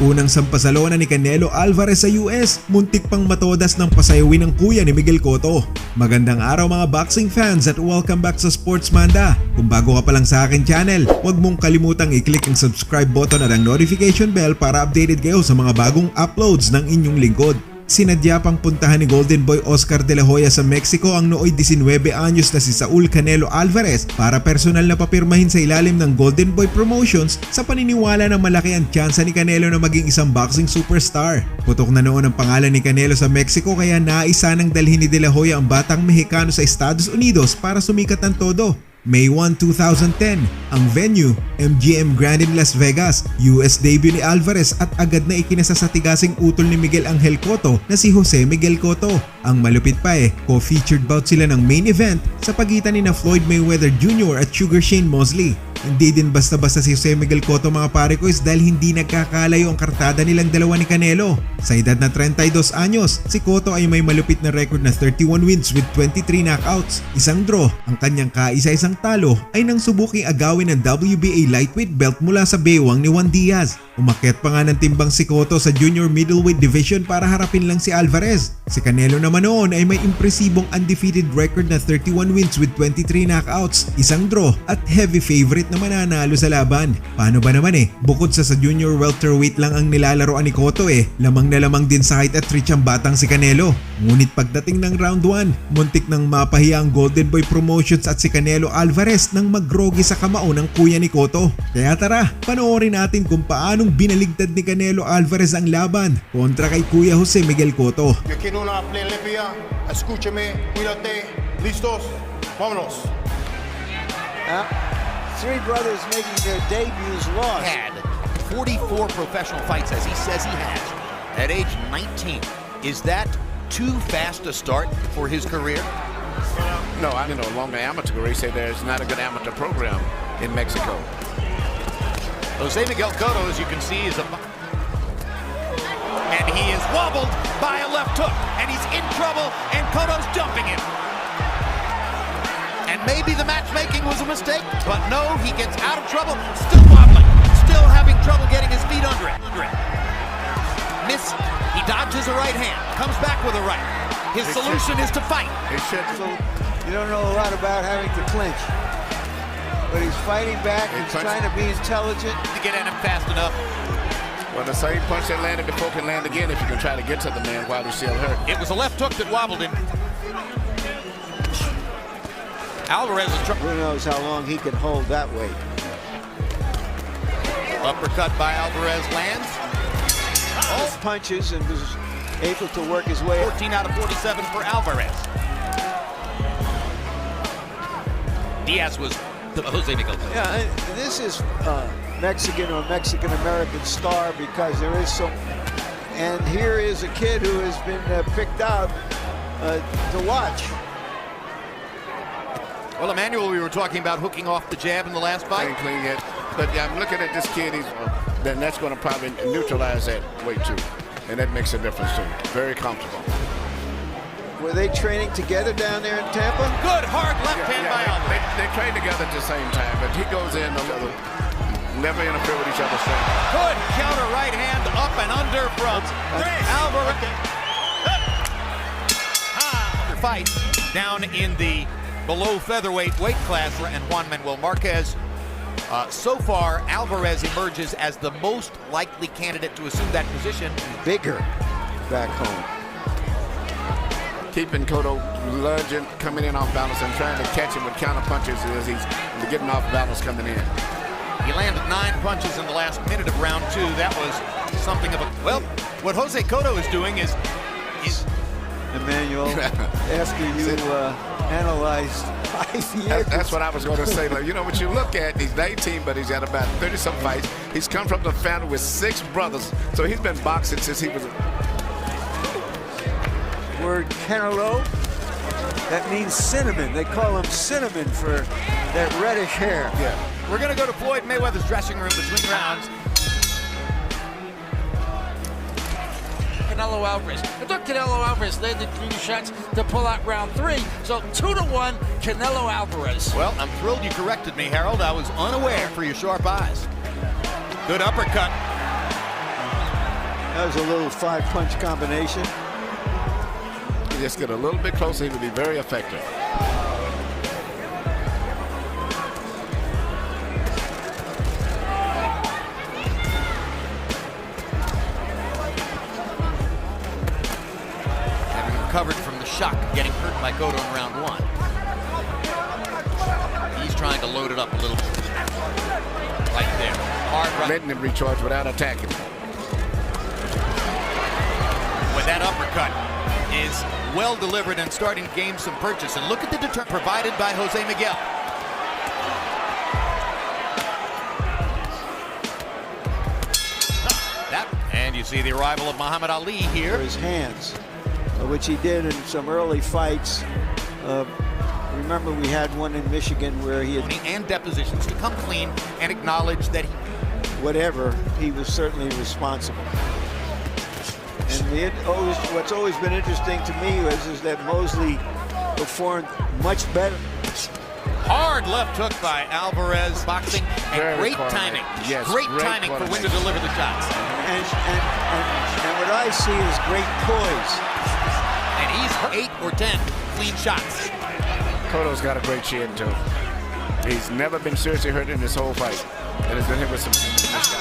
Unang sampa sa lona ni Canelo Alvarez sa US, muntik pang matodas ng pasayawin ng kuya ni Miguel Cotto. Magandang araw mga boxing fans at welcome back sa Sports Manda. Kung bago ka pa lang sa akin channel, huwag mong kalimutang i-click ang subscribe button at ang notification bell para updated kayo sa mga bagong uploads ng inyong lingkod. Sinadya pang puntahan ni Golden Boy Oscar de la Hoya sa Mexico ang nooy 19 anyos na si Saul Canelo Alvarez para personal na papirmahin sa ilalim ng Golden Boy Promotions sa paniniwala na malaki ang tyansa ni Canelo na maging isang boxing superstar. Putok na noon ang pangalan ni Canelo sa Mexico kaya naisa nang dalhin ni de la Hoya ang batang Mexicano sa Estdaos Unidos para sumikat ng todo. May 1, 2010, ang venue, MGM Grand in Las Vegas, US debut ni Alvarez at agad na ikinasa sa tigasing utol ni Miguel Angel Cotto na si Jose Miguel Cotto. Ang malupit pa co-featured bout sila ng main event sa pagitan ni Floyd Mayweather Jr at Sugar Shane Mosley. Hindi din basta-basta si Jose Miguel Cotto mga pare ko dahil hindi nagkakalayo ang kartada nilang dalawa ni Canelo. Sa edad na 32 anyos, si Cotto ay may malupit na record na 31 wins with 23 knockouts, isang draw. Ang kanyang kaisa-isang talo ay nang subuking agawin ng WBA lightweight belt mula sa bewang ni Juan Diaz. Umakyat pa nga ng timbang si Cotto sa junior middleweight division para harapin lang si Alvarez. Si Canelo naman noon ay may impresibong undefeated record na 31 wins with 23 knockouts, isang draw at heavy favorite na mananalo sa laban. Paano ba naman bukod sa junior welterweight lang ang nilalaroan ni Cotto lamang na lamang din sa height at reach ang batang si Canelo. Ngunit pagdating ng round 1, muntik nang mapahiya ang Golden Boy Promotions at si Canelo Alvarez nang magrogi sa kamao ng kuya ni Cotto. Kaya tara, panoorin natin kung paanong binaligtad ni Canelo Alvarez ang laban kontra kay kuya Jose Miguel Cotto. Escúchame, cuídate, listos, vámonos. Three brothers making their debuts lost. Had 44 professional fights as he says he has at age 19. Is that too fast a start for his career? No, I don't know. Along the amateur career, say there's not a good amateur program in Mexico. Jose Miguel Cotto, as you can see, is and he is wobbled by a left hook, and he's in trouble, and Cotto's jumping him. And maybe the matchmaking was a mistake, but no, he gets out of trouble, still wobbling, still having trouble getting his feet under it. Miss, he dodges a right hand, comes back with a right. His solution is to fight. So you don't know a lot about having to clinch, but he's fighting back, he's trying to be intelligent. To get at him fast enough. Well, the same punch that landed before can land again if you can try to get to the man while he's still hurt. It was a left hook that wobbled him. Alvarez is Who knows how long he can hold that weight. Uppercut by Alvarez lands. Both punches and was able to work his way. 14 out of 47 for Alvarez. Diaz was Jose Miguel. Yeah, this is Mexican or Mexican-American star because there is so... And here is a kid who has been picked out to watch. Well, Emmanuel, we were talking about hooking off the jab in the last fight. Clean it. But yeah, I'm looking at this kid, then that's going to probably neutralize that weight too. And that makes a difference too. Very comfortable. Were they training together down there in Tampa? Good hard left hand by Alvarez. They train together at the same time, but he goes in a little, never interfere with each other's training. Good counter right hand up and under from Alvarez. Fight down in the below featherweight weight class, and Juan Manuel Marquez. So far, Alvarez emerges as the most likely candidate to assume that position. Bigger back home. Keeping Cotto lunging, coming in off balance, and trying to catch him with counter punches as he's getting off balance coming in. He landed 9 punches in the last minute of round 2. That was something of a... Well, what Jose Cotto is doing is Emmanuel, after you analyzed 5 years. That's what I was going to say. Like, you know, what you look at, he's 19, but he's had about 30-some fights. He's come from the family with 6 brothers, so he's been boxing since he was... Word Canelo, that means cinnamon. They call him cinnamon for that reddish hair. Yeah. We're going to go to Floyd Mayweather's dressing room between rounds. Canelo Alvarez. I thought Canelo Alvarez landed 3 shots to pull out round 3. So 2-1, Canelo Alvarez. Well, I'm thrilled you corrected me, Harold. I was unaware for your sharp eyes. Good uppercut. That was a little 5-punch combination. Just get a little bit closer, he would be very effective. Having recovered from the shock of getting hurt by Cotto in round 1. He's trying to load it up a little bit. Right there. Hard right. Letting him recharge without attacking. With that uppercut is well delivered and starting to gain some purchase. And look at the deterrent provided by Jose Miguel. And you see the arrival of Muhammad Ali here. For his hands, which he did in some early fights. Remember, we had one in Michigan where he had... And depositions to come clean and acknowledge that whatever, he was certainly responsible. And what's always been interesting to me is that Mosley performed much better. Hard left hook by Alvarez, boxing, and Very great coordinated. timing. Yes, great great timing for when to coordination. deliver the shots. And what I see is great poise. And he's 8 or 10 clean shots. Cotto's got a great chin, too. He's never been seriously hurt in this whole fight. And has been hit with some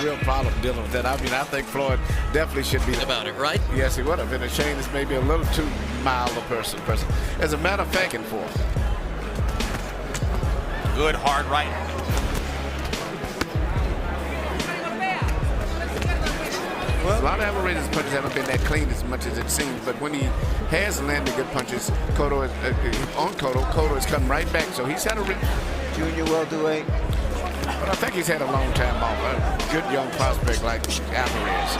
real problem dealing with that. I mean, I think Floyd definitely should be About it, right? Yes, he would have. And Shane is maybe a little too mild a person. As a matter of fact, and forth. Good hard right. A lot of Alvarez's punches haven't been that clean as much as it seems, but when he has landed good punches, Cotto has come right back. So he's had a Junior welterweight. but I think he's had a long time off. A good young prospect like Alvarez.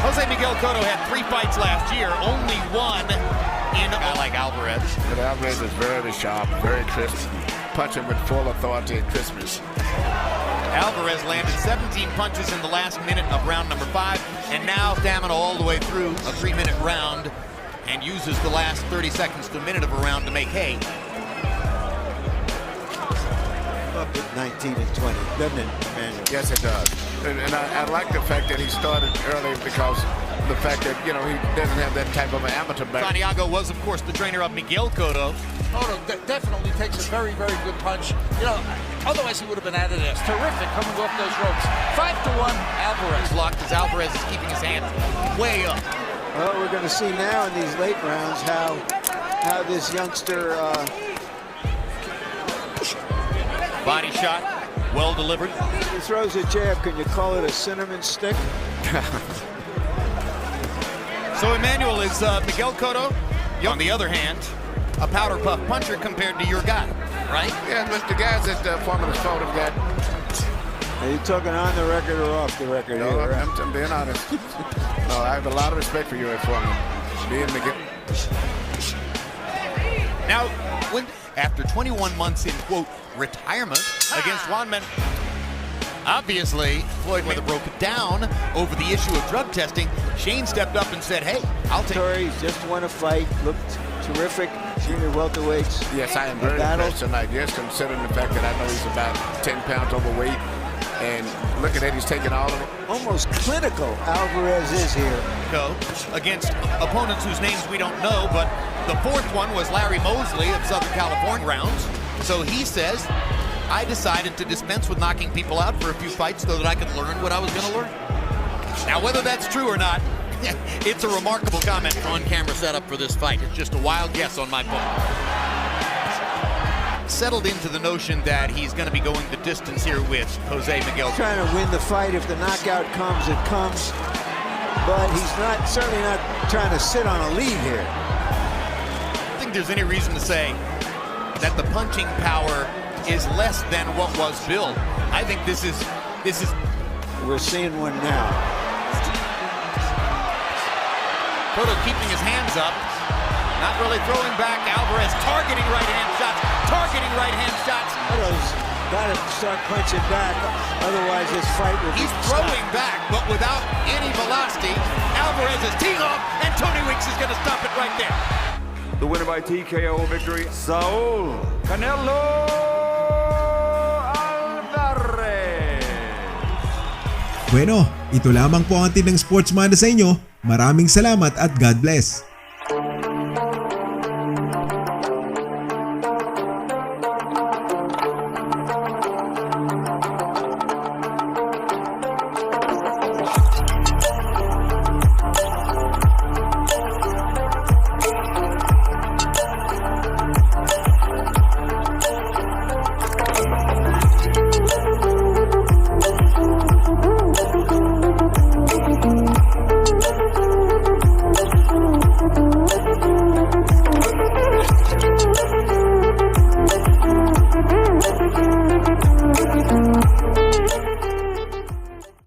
Jose Miguel Cotto had 3 fights last year, only 1 in a guy like Alvarez. But Alvarez is very sharp, very crisp, punching with full authority and crispness. Alvarez landed 17 punches in the last minute of round number 5, and now stamina all the way through a 3-minute round, and uses the last 30 seconds to a minute of a round to make hay. Up at 19 and 20, doesn't it, Emmanuel? Yes, it does. And I like the fact that he started early because the fact that, you know, he doesn't have that type of an amateur background. Santiago was, of course, the trainer of Miguel Cotto. Cotto definitely takes a very, very good punch. You know, otherwise he would have been out of this. Terrific coming off those ropes. 5-1, Alvarez. Locked as Alvarez is keeping his hand way up. Well, we're going to see now in these late rounds how this youngster... Body shot, well delivered. He throws a jab. Can you call it a cinnamon stick? So Emmanuel, is Miguel Cotto, on the other hand, a powder puff puncher compared to your guy, right? Yeah, but the guys that forming this photo got... Are you talking on the record or off the record? No, here? I'm being honest. No, I have a lot of respect for you at Foreman. Being Miguel. Now, after 21 months in, quote, retirement against Juan Men. Obviously, Floyd Mayweather broke it down over the issue of drug testing. Shane stepped up and said, hey, I'll take it. He's just won a fight, looked terrific, junior welterweights. Yes, I am very impressed tonight. Yes, considering the fact that I know he's about 10 pounds overweight. And look at that, he's taking all of it. Almost clinical Alvarez is here. Go against opponents whose names we don't know, but the 4th one was Larry Mosley of Southern California rounds. So he says, I decided to dispense with knocking people out for a few fights so that I could learn what I was going to learn. Now, whether that's true or not, it's a remarkable comment on camera setup for this fight. It's just a wild guess on my part. Settled into the notion that he's going to be going the distance here with Jose Miguel. Trying to win the fight. If the knockout comes, it comes. But he's certainly not trying to sit on a lead here. I don't think there's any reason to say that the punching power is less than what was billed. I think this is. We're seeing one now. Cotto keeping his hands up, not really throwing back. Alvarez targeting right-hand shots, Cotto's got to start punching back, otherwise this fight will be He's throwing back, but without any velocity. Alvarez is teeing off, and Tony Weeks is going to stop it right there. The winner by TKO victory, Saul Canelo Alvarez. Bueno, Ito lamang po ang atin ng Sportsman sa inyo. Maraming salamat at God bless.